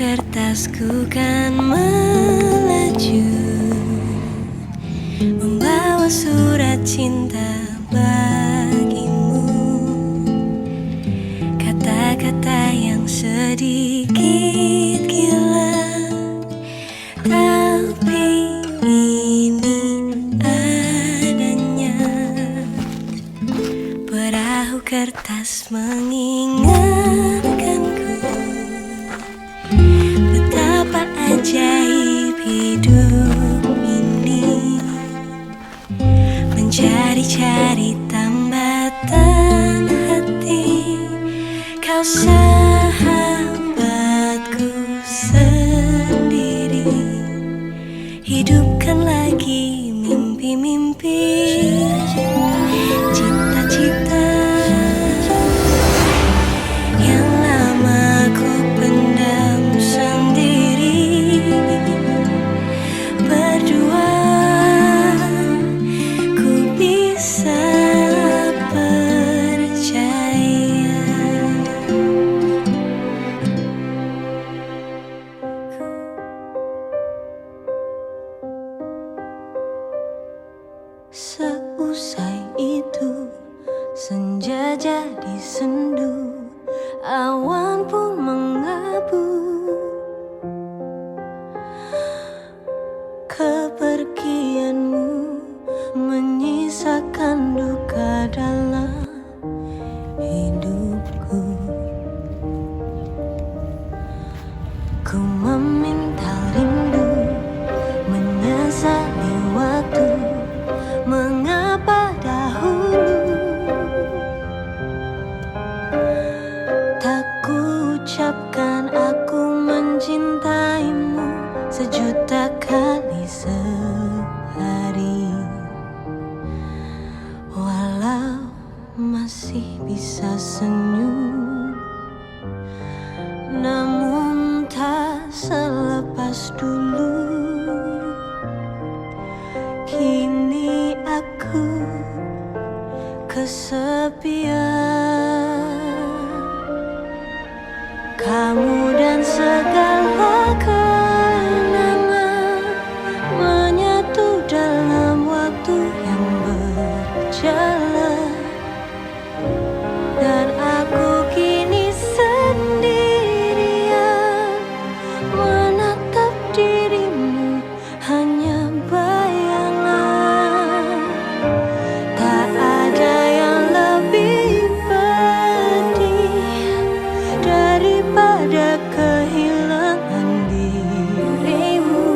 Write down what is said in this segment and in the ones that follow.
kertasku kan melaju, membawa surat cinta bagimu. Kata-kata yang sedikit gila, tapi ini adanya. Perahu kertas mengingatkanku betapa ajaib hidup ini, mencari-cari tambatan hati. Kau sahabatku sendiri, hidupkan lagi mimpi-mimpi, cita-cita yang lama ku pendam sendiri. Berdua ku bisa percaya. Seusai itu senja jadi sendu, awan pun mengabu. Kepergianmu menyisakan duka dalam hidupku. Ku meminta rindu, menyesali waktu, mengapa dahulu tak ku ucapkan aku mencintaimu sejuta kali sehari. Walau masih bisa senyum, namun tak selepas dulu. Kini aku kesepian, kamu dan segala kenangan menyatu dalam waktu yang berjalan. Dan aku kini sendirian, menatap dirimu hanya bayangan. Tak ada yang lebih pedih daripada kehilangan dirimu.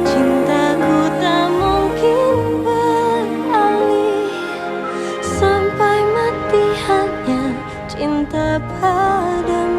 Cintaku tak mungkin beralih, sampai mati hanya cinta padamu.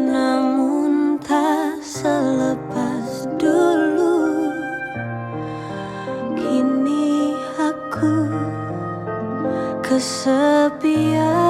Namun tak selepas dulu. Kini aku kesepian.